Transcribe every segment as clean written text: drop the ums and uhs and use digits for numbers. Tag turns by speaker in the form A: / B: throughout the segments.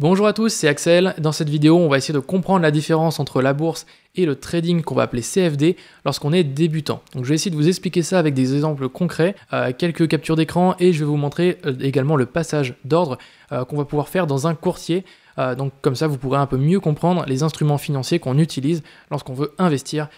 A: Bonjour à tous, c'est Axel. Dans cette vidéo, on va essayer de comprendre la différence entre la bourse et le trading qu'on va appeler CFD lorsqu'on est débutant. Donc je vais essayer de vous expliquer ça avec des exemples concrets, quelques captures d'écran et je vais vous montrer également le passage d'ordre qu'on va pouvoir faire dans un courtier. Donc comme ça, vous pourrez un peu mieux comprendre les instruments financiers qu'on utilise lorsqu'on veut investir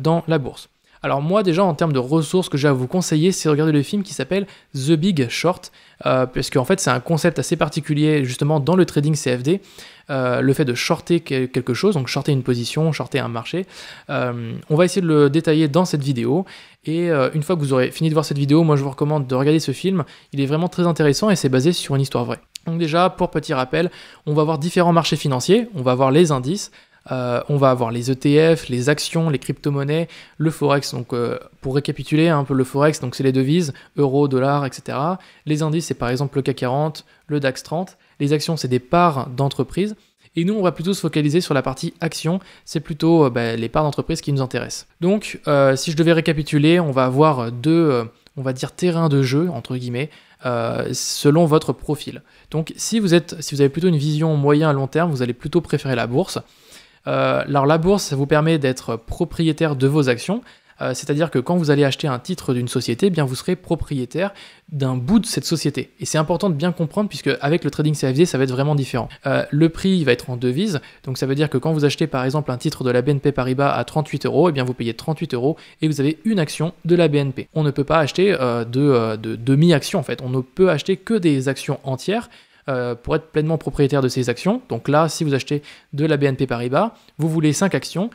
A: dans la bourse. Alors moi déjà en termes de ressources que j'ai à vous conseiller, c'est de regarder le film qui s'appelle The Big Short, parce qu'en fait c'est un concept assez particulier justement dans le trading CFD, le fait de shorter quelque chose, donc shorter une position, shorter un marché. On va essayer de le détailler dans cette vidéo, et une fois que vous aurez fini de voir cette vidéo, moi je vous recommande de regarder ce film, il est vraiment très intéressant et c'est basé sur une histoire vraie. Donc déjà, pour petit rappel, on va avoir différents marchés financiers, on va avoir les indices, on va avoir les ETF, les actions, les crypto-monnaies, le forex. Donc pour récapituler un peu le forex, donc c'est les devises, euros, dollars, etc. Les indices, c'est par exemple le CAC 40, le DAX 30. Les actions, c'est des parts d'entreprise. Et nous, on va plutôt se focaliser sur la partie actions. C'est plutôt les parts d'entreprise qui nous intéressent. Donc si je devais récapituler, on va avoir deux, on va dire, terrains de jeu, entre guillemets, selon votre profil. Donc si vous avez plutôt une vision moyen à long terme, vous allez plutôt préférer la bourse. Alors la bourse, ça vous permet d'être propriétaire de vos actions, c'est-à-dire que quand vous allez acheter un titre d'une société, eh bien vous serez propriétaire d'un bout de cette société. Et c'est important de bien comprendre puisque avec le trading CFD, ça va être vraiment différent. Le prix va être en devise, donc ça veut dire que quand vous achetez par exemple un titre de la BNP Paribas à 38 €, eh bien vous payez 38 € et vous avez une action de la BNP. On ne peut pas acheter de demi-actions en fait, on ne peut acheter que des actions entières. Pour être pleinement propriétaire de ces actions. Donc là, si vous achetez de la BNP Paribas, vous voulez 5 actions,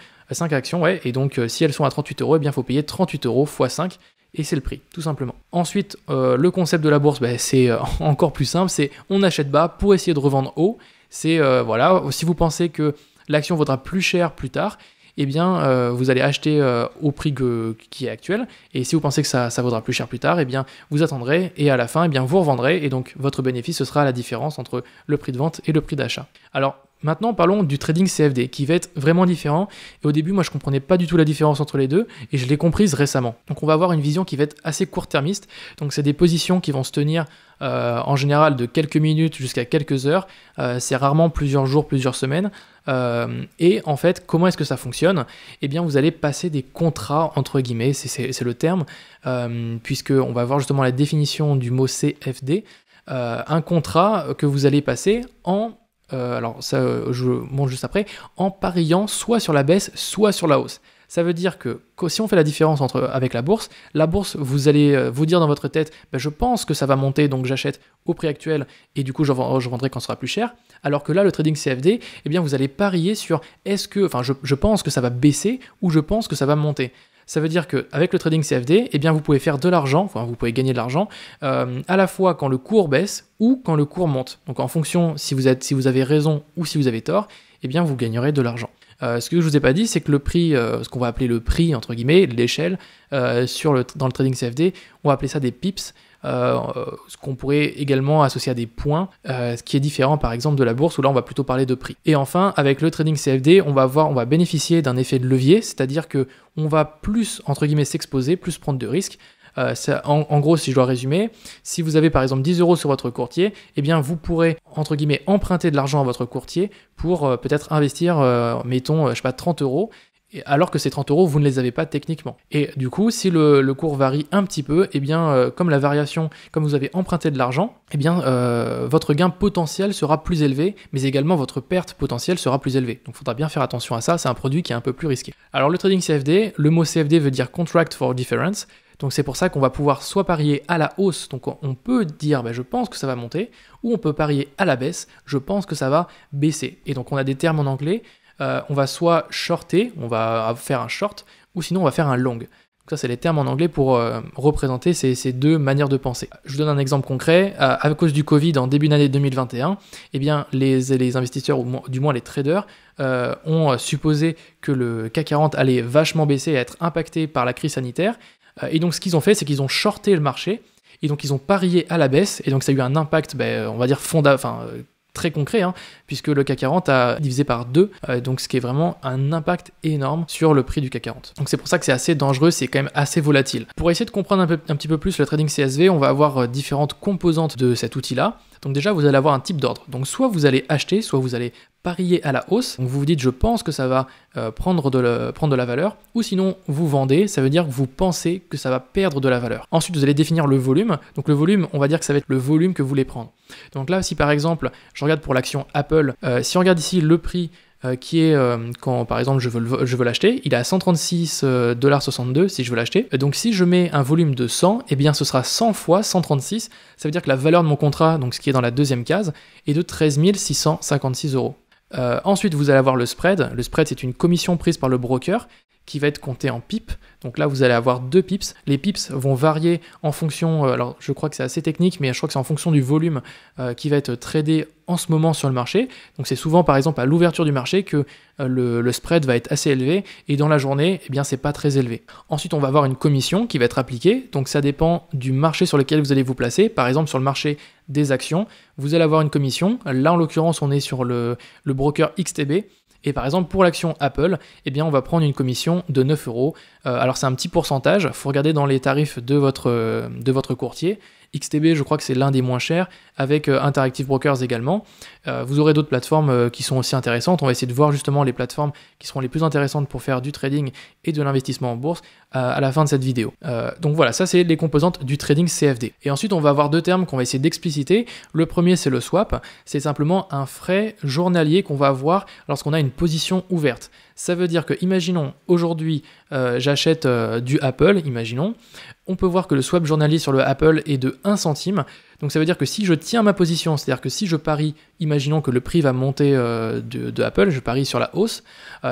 A: ouais, et donc si elles sont à 38 €, eh bien il faut payer 38 € x 5, et c'est le prix, tout simplement. Ensuite, le concept de la bourse, c'est encore plus simple, c'est on achète bas pour essayer de revendre haut. C'est, voilà, si vous pensez que l'action vaudra plus cher plus tard, eh bien, vous allez acheter au prix qui est actuel, et si vous pensez que ça vaudra plus cher plus tard, eh bien, vous attendrez, et à la fin, eh bien, vous revendrez, et donc votre bénéfice, ce sera la différence entre le prix de vente et le prix d'achat. Alors, maintenant, parlons du trading CFD, qui va être vraiment différent, et au début, moi, je ne comprenais pas du tout la différence entre les deux, et je l'ai comprise récemment. Donc, on va avoir une vision qui va être assez court-termiste, donc c'est des positions qui vont se tenir en général de quelques minutes jusqu'à quelques heures, c'est rarement plusieurs jours, plusieurs semaines, et en fait, comment est-ce que ça fonctionne? Eh bien, vous allez passer des contrats, entre guillemets, c'est le terme, puisqu'on va voir justement la définition du mot CFD, un contrat que vous allez passer en, alors ça je montre juste après, en pariant soit sur la baisse, soit sur la hausse. Ça veut dire que si on fait la différence avec la bourse, vous allez vous dire dans votre tête, je pense que ça va monter, donc j'achète au prix actuel, et du coup je vendrai quand ce sera plus cher. Alors que là, le trading CFD, eh bien vous allez parier sur je pense que ça va baisser ou je pense que ça va monter. Ça veut dire qu'avec le trading CFD, eh bien vous pouvez faire de l'argent, vous pouvez gagner de l'argent, à la fois quand le cours baisse ou quand le cours monte. Donc en fonction si vous avez raison ou si vous avez tort, eh bien vous gagnerez de l'argent. Ce que je vous ai pas dit, c'est que le prix, ce qu'on va appeler le prix, entre guillemets, l'échelle, dans le trading CFD, on va appeler ça des pips, ce qu'on pourrait également associer à des points, ce qui est différent par exemple de la bourse où là on va plutôt parler de prix. Et enfin, avec le trading CFD, on va bénéficier d'un effet de levier, c'est-à-dire que on va plus, entre guillemets, s'exposer, plus prendre de risques. En gros, si je dois résumer, si vous avez par exemple 10 € sur votre courtier, eh bien vous pourrez, entre guillemets, emprunter de l'argent à votre courtier pour peut-être investir, mettons, 30 €, alors que ces 30 €, vous ne les avez pas techniquement. Et du coup, si le cours varie un petit peu, eh bien, comme la variation, comme vous avez emprunté de l'argent, eh bien, votre gain potentiel sera plus élevé, mais également votre perte potentielle sera plus élevée. Donc, il faudra bien faire attention à ça, c'est un produit qui est un peu plus risqué. Alors, le trading CFD, le mot CFD veut dire Contract for Difference, donc c'est pour ça qu'on va pouvoir soit parier à la hausse, donc on peut dire je pense que ça va monter, ou on peut parier à la baisse, je pense que ça va baisser. Et donc on a des termes en anglais, on va soit shorter, on va faire un short, ou sinon on va faire un long. Donc ça c'est les termes en anglais pour représenter ces deux manières de penser. Je vous donne un exemple concret, à cause du Covid en début d'année 2021, eh bien les investisseurs, ou du moins les traders, ont supposé que le CAC 40 allait vachement baisser et être impacté par la crise sanitaire. Et donc ce qu'ils ont fait, c'est qu'ils ont shorté le marché, et donc ils ont parié à la baisse, et donc ça a eu un impact, on va dire très concret, puisque le CAC 40 a divisé par 2, donc ce qui est vraiment un impact énorme sur le prix du CAC 40. Donc c'est pour ça que c'est assez dangereux, c'est quand même assez volatile. Pour essayer de comprendre un petit peu plus le trading CSV, on va avoir différentes composantes de cet outil-là. Donc déjà, vous allez avoir un type d'ordre. Donc soit vous allez acheter, soit vous allez parier à la hausse. Donc vous vous dites, je pense que ça va prendre de la valeur, ou sinon vous vendez, ça veut dire que vous pensez que ça va perdre de la valeur. Ensuite, vous allez définir le volume. Donc le volume, on va dire que ça va être le volume que vous voulez prendre. Donc là, si par exemple, je regarde pour l'action Apple, si on regarde ici le prix qui est quand par exemple je veux l'acheter, il est à 136,62$ si je veux l'acheter. Donc si je mets un volume de 100, eh bien ce sera 100 fois 136, ça veut dire que la valeur de mon contrat, donc ce qui est dans la deuxième case, est de 13 656€. Ensuite, vous allez avoir le spread. Le spread, c'est une commission prise par le broker qui va être comptée en pips. Donc là, vous allez avoir 2 pips. Les pips vont varier en fonction, alors je crois que c'est assez technique, mais je crois que c'est en fonction du volume qui va être tradé en ce moment sur le marché. Donc c'est souvent, par exemple, à l'ouverture du marché que le spread va être assez élevé, et dans la journée, eh bien, c'est pas très élevé. Ensuite, on va avoir une commission qui va être appliquée. Donc ça dépend du marché sur lequel vous allez vous placer. Par exemple, sur le marché des actions, vous allez avoir une commission. Là, en l'occurrence, on est sur le broker XTB. Et par exemple, pour l'action Apple, eh bien, on va prendre une commission de 9€. Alors, c'est un petit pourcentage. Il faut regarder dans les tarifs de votre courtier. XTB, je crois que c'est l'un des moins chers, avec Interactive Brokers également. Vous aurez d'autres plateformes qui sont aussi intéressantes. On va essayer de voir justement les plateformes qui seront les plus intéressantes pour faire du trading et de l'investissement en bourse à la fin de cette vidéo. Donc voilà, ça c'est les composantes du trading CFD. Et ensuite, on va avoir 2 termes qu'on va essayer d'expliciter. Le premier, c'est le swap. C'est simplement un frais journalier qu'on va avoir lorsqu'on a une position ouverte. Ça veut dire que, imaginons, aujourd'hui, j'achète du Apple, imaginons. On peut voir que le swap journalier sur le Apple est de 1 centime. Donc ça veut dire que si je tiens ma position, c'est-à-dire que si je parie, imaginons que le prix va monter de Apple, je parie sur la hausse,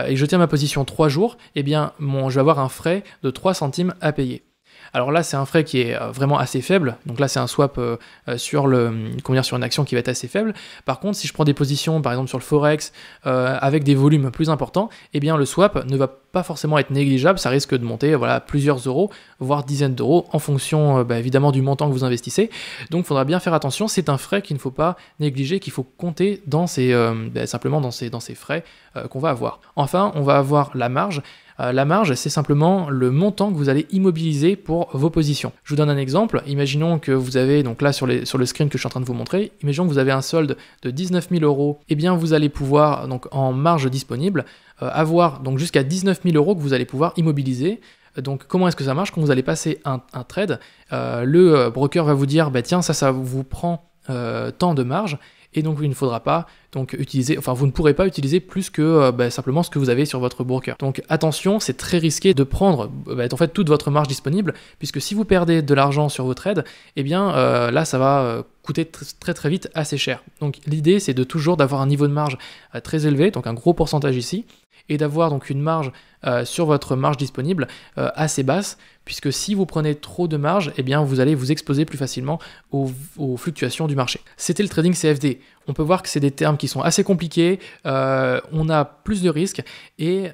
A: et je tiens ma position 3 jours, eh bien, je vais avoir un frais de 3 centimes à payer. Alors là, c'est un frais qui est vraiment assez faible. Donc là, c'est un swap sur une action qui va être assez faible. Par contre, si je prends des positions, par exemple sur le Forex, avec des volumes plus importants, eh bien le swap ne va pas forcément être négligeable. Ça risque de monter plusieurs euros, voire dizaines d'euros, en fonction évidemment du montant que vous investissez. Donc il faudra bien faire attention. C'est un frais qu'il ne faut pas négliger, qu'il faut compter simplement dans ces frais qu'on va avoir. Enfin, on va avoir la marge. La marge, c'est simplement le montant que vous allez immobiliser pour vos positions. Je vous donne un exemple. Imaginons que vous avez, donc là sur le screen que je suis en train de vous montrer, imaginons que vous avez un solde de 19 000€. Eh bien, vous allez pouvoir, donc en marge disponible, avoir donc jusqu'à 19 000€ que vous allez pouvoir immobiliser. Donc comment est-ce que ça marche? Quand vous allez passer un trade, le broker va vous dire, tiens, ça vous prend tant de marge. Et donc il ne faudra pas vous ne pourrez pas utiliser plus que simplement ce que vous avez sur votre broker. Donc attention, c'est très risqué de prendre en fait toute votre marge disponible, puisque si vous perdez de l'argent sur vos trades, eh bien là ça va coûter très très vite assez cher. Donc l'idée c'est de toujours d'avoir un niveau de marge très élevé, donc un gros pourcentage ici, et d'avoir donc une marge sur votre marge disponible assez basse, puisque si vous prenez trop de marge, eh bien vous allez vous exposer plus facilement aux fluctuations du marché. C'était le trading CFD. On peut voir que c'est des termes qui sont assez compliqués, on a plus de risques, et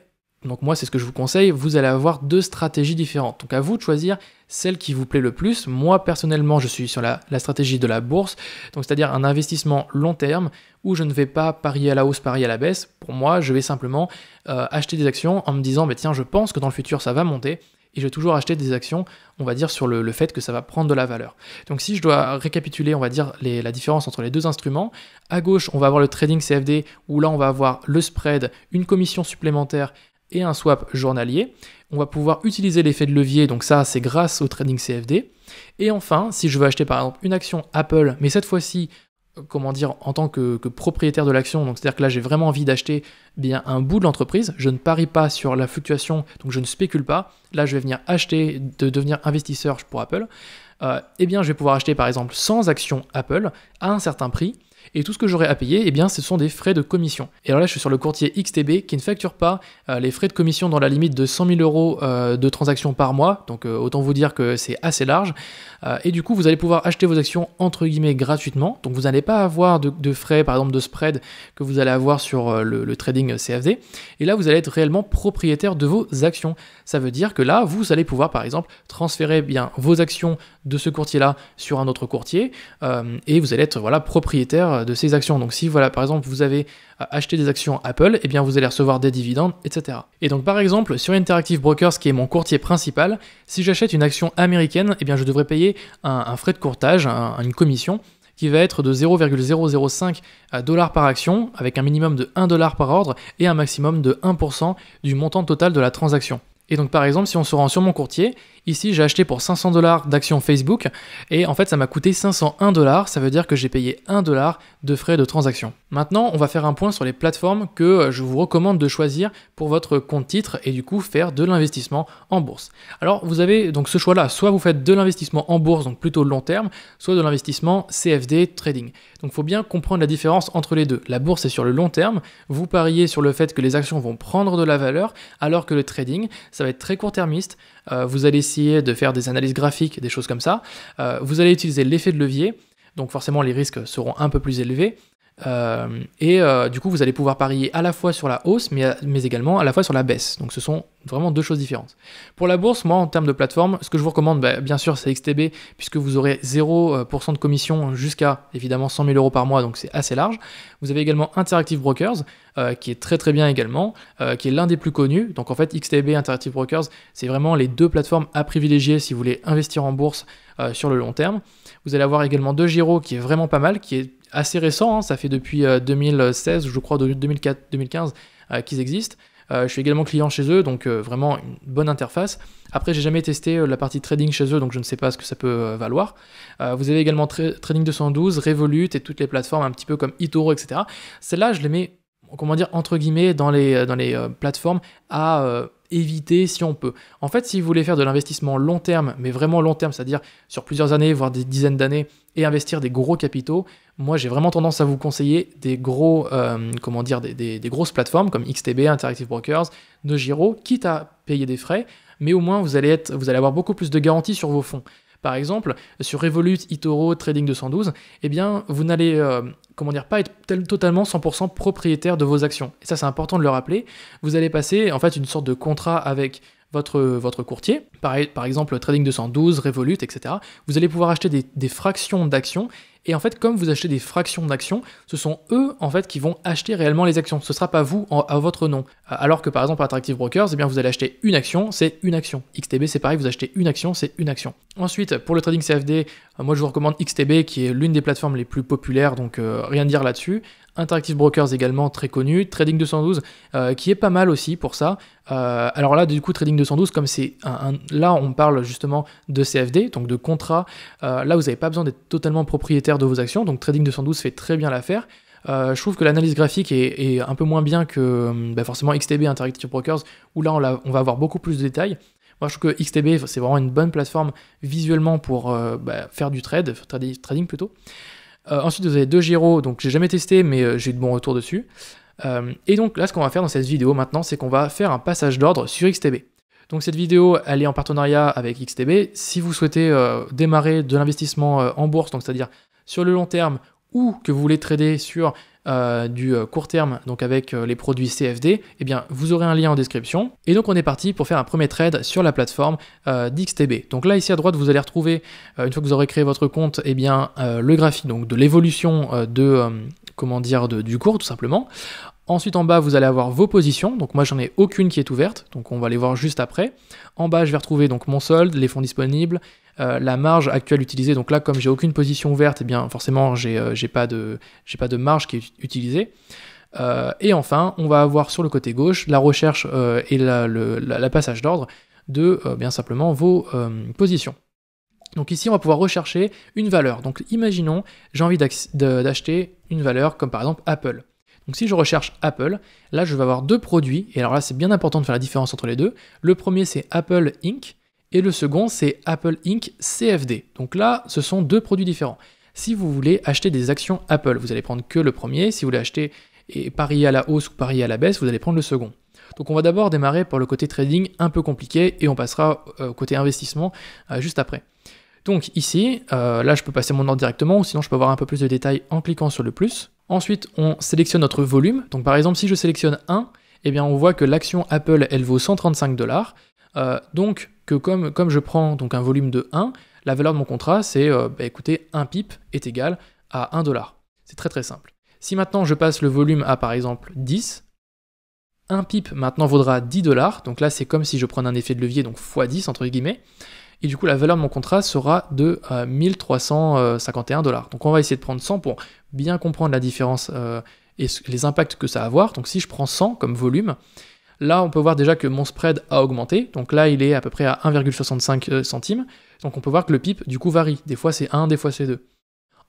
A: donc moi c'est ce que je vous conseille, vous allez avoir 2 stratégies différentes. Donc à vous de choisir celle qui vous plaît le plus. Moi personnellement je suis sur la stratégie de la bourse, donc c'est-à-dire un investissement long terme où je ne vais pas parier à la hausse, parier à la baisse. Pour moi je vais simplement acheter des actions en me disant tiens, je pense que dans le futur ça va monter, et je vais toujours acheter des actions, on va dire, sur le fait que ça va prendre de la valeur. Donc si je dois récapituler, on va dire la différence entre les 2 instruments, à gauche on va avoir le trading CFD où là on va avoir le spread, une commission supplémentaire et un swap journalier. On va pouvoir utiliser l'effet de levier, donc ça c'est grâce au trading CFD. Et enfin, si je veux acheter par exemple une action Apple, mais cette fois-ci, en tant que propriétaire de l'action, donc c'est-à-dire que là j'ai vraiment envie d'acheter un bout de l'entreprise, je ne parie pas sur la fluctuation, donc je ne spécule pas, là je vais venir acheter, de devenir investisseur pour Apple, eh bien je vais pouvoir acheter par exemple 100 actions Apple à un certain prix, et tout ce que j'aurai à payer, eh bien, ce sont des frais de commission. Et alors là, je suis sur le courtier XTB qui ne facture pas les frais de commission dans la limite de 100 000 € de transactions par mois. Donc autant vous dire que c'est assez large. Et du coup, vous allez pouvoir acheter vos actions entre guillemets gratuitement. Donc vous n'allez pas avoir de frais, par exemple de spread, que vous allez avoir sur le trading CFD. Et là, vous allez être réellement propriétaire de vos actions. Ça veut dire que là, vous allez pouvoir, par exemple, transférer vos actions de ce courtier-là sur un autre courtier. Et vous allez être propriétaire de ces actions. Donc si par exemple vous avez acheté des actions Apple, eh bien vous allez recevoir des dividendes, etc. Et donc par exemple sur Interactive Brokers, qui est mon courtier principal, si j'achète une action américaine, eh bien je devrais payer un frais de courtage, une commission, qui va être de 0,005 $ par action, avec un minimum de 1 $ par ordre et un maximum de 1% du montant total de la transaction. Et donc par exemple, si on se rend sur mon courtier, ici j'ai acheté pour 500 $ d'actions Facebook, et en fait ça m'a coûté 501 $, ça veut dire que j'ai payé 1 $ de frais de transaction. Maintenant, on va faire un point sur les plateformes que je vous recommande de choisir pour votre compte titre et du coup faire de l'investissement en bourse. Alors vous avez donc ce choix-là, soit vous faites de l'investissement en bourse, donc plutôt long terme, soit de l'investissement CFD trading. Donc il faut bien comprendre la différence entre les deux. La bourse est sur le long terme, vous pariez sur le fait que les actions vont prendre de la valeur, alors que le trading, ça va être très court-termiste. Vous allez essayer de faire des analyses graphiques, des choses comme ça. Vous allez utiliser l'effet de levier, donc forcément les risques seront un peu plus élevés. Du coup vous allez pouvoir parier à la fois sur la hausse mais également à la fois sur la baisse, donc ce sont vraiment deux choses différentes. Pour la bourse, moi en termes de plateforme, ce que je vous recommande bien sûr c'est XTB, puisque vous aurez 0% de commission jusqu'à évidemment 100 000 € par mois, donc c'est assez large. Vous avez également Interactive Brokers qui est très bien également, qui est l'un des plus connus. Donc en fait XTB, Interactive Brokers, c'est vraiment les deux plateformes à privilégier si vous voulez investir en bourse sur le long terme. Vous allez avoir également DeGiro qui est vraiment pas mal, qui est assez récent, hein, ça fait depuis 2016, je crois, 2015 qu'ils existent. Je suis également client chez eux, donc vraiment une bonne interface. Après, j'ai jamais testé la partie trading chez eux, donc je ne sais pas ce que ça peut valoir. Vous avez également Trading 212, Revolut et toutes les plateformes un petit peu comme eToro, etc. Celles-là, je les mets, comment dire, entre guillemets, dans les plateformes à éviter si on peut. En fait, si vous voulez faire de l'investissement long terme, mais vraiment long terme, c'est-à-dire sur plusieurs années, voire des dizaines d'années, et investir des gros capitaux, moi j'ai vraiment tendance à vous conseiller des gros, des grosses plateformes comme XTB, Interactive Brokers, DeGiro, quitte à payer des frais, mais au moins vous allez avoir beaucoup plus de garanties sur vos fonds. Par exemple, sur Revolut, eToro, Trading 212, eh bien, vous n'allez pas être totalement 100% propriétaire de vos actions. Et ça, c'est important de le rappeler. Vous allez passer en fait une sorte de contrat avec votre courtier, par exemple Trading 212, Revolut, etc. Vous allez pouvoir acheter des fractions d'actions. Et en fait, comme vous achetez des fractions d'actions, ce sont eux en fait qui vont acheter réellement les actions. Ce ne sera pas vous à votre nom. Alors que par exemple Interactive Brokers, eh bien, vous allez acheter une action, c'est une action. XTB, c'est pareil, vous achetez une action, c'est une action. Ensuite, pour le trading CFD, moi je vous recommande XTB qui est l'une des plateformes les plus populaires, donc rien à dire là-dessus. Interactive Brokers également très connu, Trading 212 qui est pas mal aussi pour ça. Alors là du coup Trading 212 comme c'est là on parle justement de CFD, donc de contrat, là vous n'avez pas besoin d'être totalement propriétaire de vos actions, donc Trading 212 fait très bien l'affaire. Je trouve que l'analyse graphique est un peu moins bien que forcément XTB, Interactive Brokers, où là on va avoir beaucoup plus de détails. Moi je trouve que XTB c'est vraiment une bonne plateforme visuellement pour faire du trading plutôt. Ensuite vous avez DeGiro, donc j'ai jamais testé mais j'ai eu de bons retours dessus. Et donc là ce qu'on va faire dans cette vidéo maintenant, c'est qu'on va faire un passage d'ordre sur XTB. Donc cette vidéo elle est en partenariat avec XTB. Si vous souhaitez démarrer de l'investissement en bourse, donc c'est-à-dire sur le long terme, ou que vous voulez trader sur du court terme, donc avec les produits CFD, eh bien vous aurez un lien en description. Et donc on est parti pour faire un premier trade sur la plateforme d'XTB. Donc là ici à droite vous allez retrouver, une fois que vous aurez créé votre compte, eh bien le graphique donc de l'évolution du cours tout simplement. Ensuite en bas vous allez avoir vos positions, donc moi j'en ai aucune qui est ouverte, donc on va les voir juste après. En bas je vais retrouver donc mon solde, les fonds disponibles, la marge actuelle utilisée, donc là comme j'ai aucune position ouverte, eh bien forcément j'ai pas de marge qui est utilisée. Et enfin on va avoir sur le côté gauche la recherche et la passage d'ordre de bien simplement vos positions. Donc ici on va pouvoir rechercher une valeur, donc imaginons j'ai envie d'acheter une valeur comme par exemple Apple. Donc si je recherche Apple, là je vais avoir deux produits, et alors là c'est bien important de faire la différence entre les deux. Le premier c'est Apple Inc. et le second c'est Apple Inc. CFD. Donc là ce sont deux produits différents. Si vous voulez acheter des actions Apple, vous allez prendre que le premier. Si vous voulez acheter et parier à la hausse ou parier à la baisse, vous allez prendre le second. Donc on va d'abord démarrer par le côté trading un peu compliqué et on passera au côté investissement juste après. Donc ici, là je peux passer mon ordre directement ou sinon je peux avoir un peu plus de détails en cliquant sur le plus. Ensuite, on sélectionne notre volume. Donc par exemple, si je sélectionne 1, eh bien on voit que l'action Apple, elle vaut 135 $. Donc que comme je prends donc un volume de 1, la valeur de mon contrat, c'est, écoutez, 1 pip est égal à 1 $. C'est très très simple. Si maintenant je passe le volume à par exemple 10, 1 pip maintenant vaudra 10 $. Donc là, c'est comme si je prenais un effet de levier, donc x10 entre guillemets. et du coup la valeur de mon contrat sera de 1351 $. Donc on va essayer de prendre 100 pour bien comprendre la différence et les impacts que ça va avoir. Donc si je prends 100 comme volume, là on peut voir déjà que mon spread a augmenté, donc là il est à peu près à 1,65 centimes, donc on peut voir que le PIP du coup varie, des fois c'est 1, des fois c'est 2.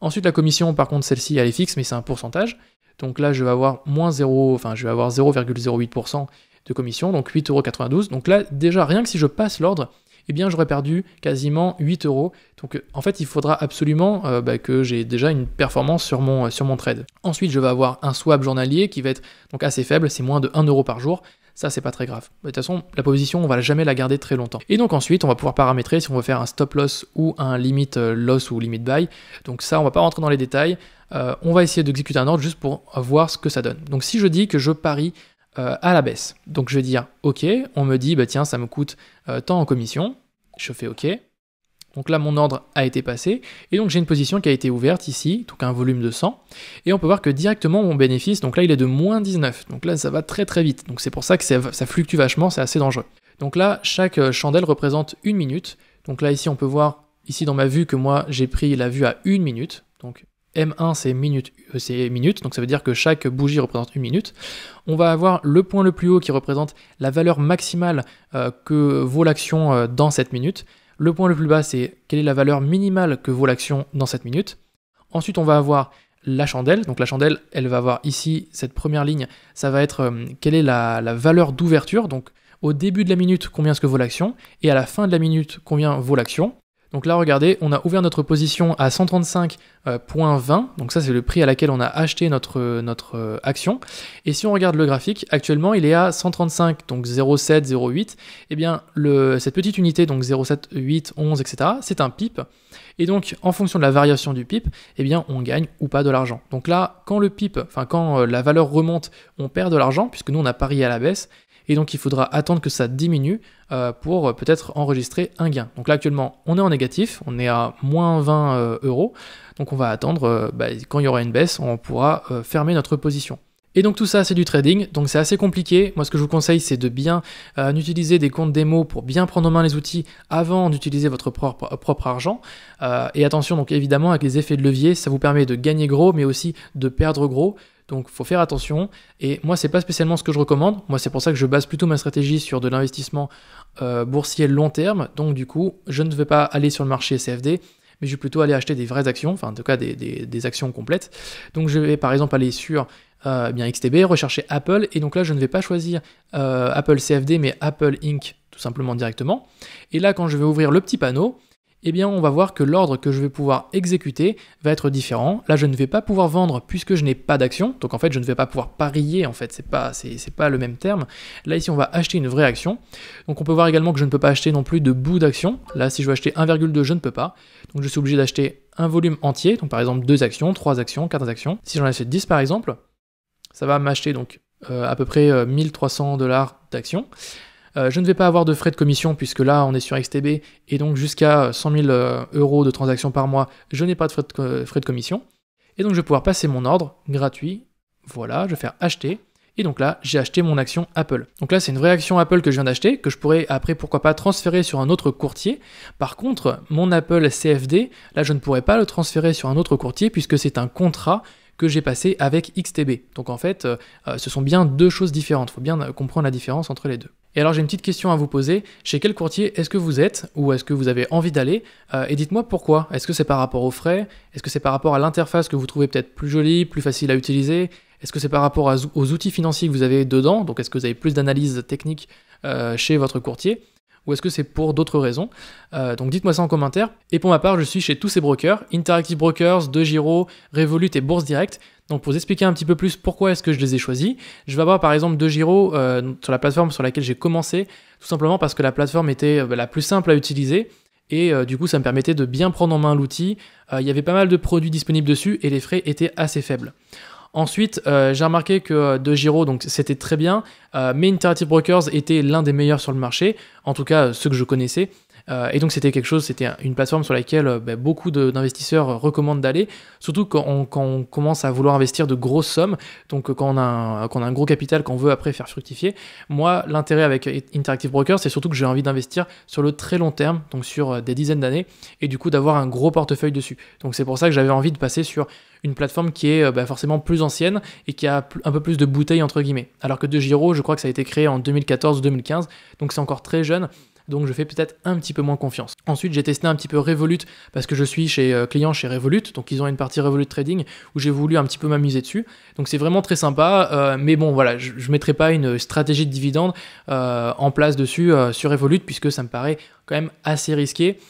A: Ensuite la commission, par contre celle-ci elle est fixe mais c'est un pourcentage, donc là je vais avoir moins 0,08% de commission, donc 8,92 €. Donc là déjà rien que si je passe l'ordre, eh bien j'aurais perdu quasiment 8 €. Donc en fait il faudra absolument que j'ai déjà une performance sur mon trade. Ensuite je vais avoir un swap journalier qui va être donc assez faible, c'est moins de 1 € par jour. Ça c'est pas très grave. De toute façon la position on va jamais la garder très longtemps. Et donc ensuite on va pouvoir paramétrer si on veut faire un stop loss ou un limit loss ou limit buy. Donc ça on va pas rentrer dans les détails. On va essayer d'exécuter un ordre juste pour voir ce que ça donne. Donc si je dis que je parie à la baisse. Donc je vais dire OK, on me dit tiens ça me coûte tant en commission, je fais OK. Donc là mon ordre a été passé et donc j'ai une position qui a été ouverte ici, donc un volume de 100 et on peut voir que directement mon bénéfice, donc là il est de moins 19, donc là ça va très très vite, donc c'est pour ça que ça fluctue vachement, c'est assez dangereux. Donc là chaque chandelle représente 1 minute, donc là ici on peut voir ici dans ma vue que moi j'ai pris la vue à 1 minute, donc M1 c'est minute, donc ça veut dire que chaque bougie représente 1 minute. On va avoir le point le plus haut qui représente la valeur maximale que vaut l'action dans cette minute. Le point le plus bas c'est quelle est la valeur minimale que vaut l'action dans cette minute. Ensuite on va avoir la chandelle, donc la chandelle elle va avoir ici cette première ligne, ça va être quelle est la valeur d'ouverture, donc au début de la minute combien est-ce que vaut l'action, et à la fin de la minute combien vaut l'action. Donc là, regardez, on a ouvert notre position à 135,20, donc ça c'est le prix à laquelle on a acheté notre action. Et si on regarde le graphique, actuellement il est à 135, donc 0,7, 0,8. Et bien cette petite unité, donc 0,7, 8, 11, etc., c'est un PIP. Et donc en fonction de la variation du PIP, eh bien on gagne ou pas de l'argent. Donc là, quand le PIP, quand la valeur remonte, on perd de l'argent, puisque nous on a parié à la baisse. Et donc il faudra attendre que ça diminue pour peut-être enregistrer un gain. Donc là actuellement on est en négatif, on est à moins 20 €, donc on va attendre quand il y aura une baisse, on pourra fermer notre position. Et donc tout ça c'est du trading, donc c'est assez compliqué. Moi ce que je vous conseille c'est de bien utiliser des comptes démo pour bien prendre en main les outils avant d'utiliser votre propre argent. Et attention donc évidemment avec les effets de levier, ça vous permet de gagner gros mais aussi de perdre gros. Donc faut faire attention, et moi c'est pas spécialement ce que je recommande, moi c'est pour ça que je base plutôt ma stratégie sur de l'investissement boursier long terme, donc du coup je ne vais pas aller sur le marché CFD, mais je vais plutôt aller acheter des vraies actions, enfin en tout cas des actions complètes. Donc je vais par exemple aller sur XTB, rechercher Apple, et donc là je ne vais pas choisir Apple CFD mais Apple Inc. tout simplement directement, et là quand je vais ouvrir le petit panneau, eh bien on va voir que l'ordre que je vais pouvoir exécuter va être différent. Là je ne vais pas pouvoir vendre puisque je n'ai pas d'action, donc en fait je ne vais pas pouvoir parier, en fait c'est pas le même terme. Là ici on va acheter une vraie action, donc on peut voir également que je ne peux pas acheter non plus de bout d'action. Là si je veux acheter 1,2 je ne peux pas, donc je suis obligé d'acheter un volume entier, donc par exemple 2 actions, 3 actions, 4 actions. Si j'en achète 10 par exemple, ça va m'acheter donc à peu près 1300 $ d'actions. Je ne vais pas avoir de frais de commission puisque là on est sur XTB et donc jusqu'à 100 000 € de transactions par mois, je n'ai pas de frais de commission. Et donc je vais pouvoir passer mon ordre gratuit, voilà, je vais faire acheter. Et donc là, j'ai acheté mon action Apple. Donc là, c'est une vraie action Apple que je viens d'acheter, que je pourrais après, pourquoi pas, transférer sur un autre courtier. Par contre, mon Apple CFD, là, je ne pourrais pas le transférer sur un autre courtier puisque c'est un contrat que j'ai passé avec XTB. Donc en fait, ce sont bien deux choses différentes. Il faut bien comprendre la différence entre les deux. Et alors j'ai une petite question à vous poser. Chez quel courtier est-ce que vous êtes ou est-ce que vous avez envie d'aller et dites-moi pourquoi. Est-ce que c'est par rapport aux frais? Est-ce que c'est par rapport à l'interface que vous trouvez peut-être plus jolie, plus facile à utiliser? Est-ce que c'est par rapport aux outils financiers que vous avez dedans? Donc est-ce que vous avez plus d'analyse technique chez votre courtier? Ou est-ce que c'est pour d'autres raisons? Donc dites-moi ça en commentaire. Et pour ma part, je suis chez tous ces brokers, Interactive Brokers, DeGiro, Revolut et Bourse Direct. Donc pour vous expliquer un petit peu plus pourquoi est-ce que je les ai choisis, je vais avoir par exemple DeGiro sur la plateforme sur laquelle j'ai commencé, tout simplement parce que la plateforme était la plus simple à utiliser. Et du coup ça me permettait de bien prendre en main l'outil. Il y avait pas mal de produits disponibles dessus et les frais étaient assez faibles. Ensuite, j'ai remarqué que DeGiro, donc c'était très bien, mais Interactive Brokers était l'un des meilleurs sur le marché, en tout cas ceux que je connaissais. Et donc c'était une plateforme sur laquelle beaucoup d'investisseurs recommandent d'aller, surtout quand on commence à vouloir investir de grosses sommes, donc quand on a un gros capital qu'on veut après faire fructifier. Moi, l'intérêt avec Interactive Brokers, c'est surtout que j'ai envie d'investir sur le très long terme, donc sur des dizaines d'années, et du coup d'avoir un gros portefeuille dessus. Donc c'est pour ça que j'avais envie de passer sur une plateforme qui est forcément plus ancienne et qui a un peu plus de bouteilles entre guillemets. Alors que DeGiro, je crois que ça a été créé en 2014 ou 2015, donc c'est encore très jeune. Donc je fais peut-être un petit peu moins confiance. Ensuite, j'ai testé un petit peu Revolut parce que je suis client chez Revolut, donc ils ont une partie Revolut Trading où j'ai voulu un petit peu m'amuser dessus. Donc c'est vraiment très sympa, mais bon voilà, je ne mettrai pas une stratégie de dividende en place dessus sur Revolut puisque ça me paraît quand même assez risqué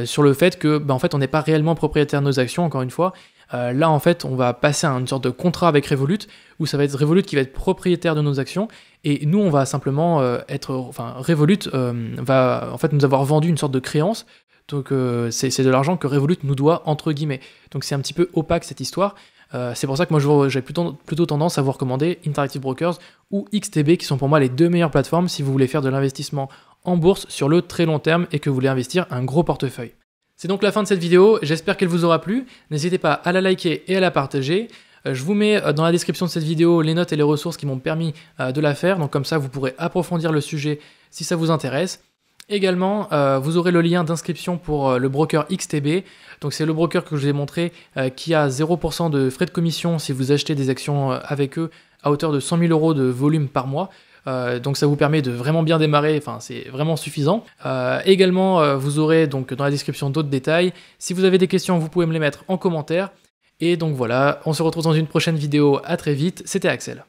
A: sur le fait que en fait on n'est pas réellement propriétaire de nos actions, encore une fois. Là en fait on va passer à une sorte de contrat avec Revolut où ça va être Revolut qui va être propriétaire de nos actions et nous on va simplement Revolut va en fait nous avoir vendu une sorte de créance, donc c'est de l'argent que Revolut nous doit entre guillemets, donc c'est un petit peu opaque cette histoire. C'est pour ça que moi j'ai plutôt tendance à vous recommander Interactive Brokers ou XTB qui sont pour moi les deux meilleures plateformes si vous voulez faire de l'investissement en bourse sur le très long terme et que vous voulez investir un gros portefeuille. C'est donc la fin de cette vidéo, j'espère qu'elle vous aura plu. N'hésitez pas à la liker et à la partager. Je vous mets dans la description de cette vidéo les notes et les ressources qui m'ont permis de la faire, donc comme ça vous pourrez approfondir le sujet si ça vous intéresse. Également, vous aurez le lien d'inscription pour le broker XTB, donc c'est le broker que je vous ai montré qui a 0% de frais de commission si vous achetez des actions avec eux à hauteur de 100 000 € de volume par mois. Donc ça vous permet de vraiment bien démarrer, enfin c'est vraiment suffisant. Également vous aurez donc dans la description d'autres détails. Si vous avez des questions vous pouvez me les mettre en commentaire. Et donc voilà, on se retrouve dans une prochaine vidéo, à très vite, c'était Axel.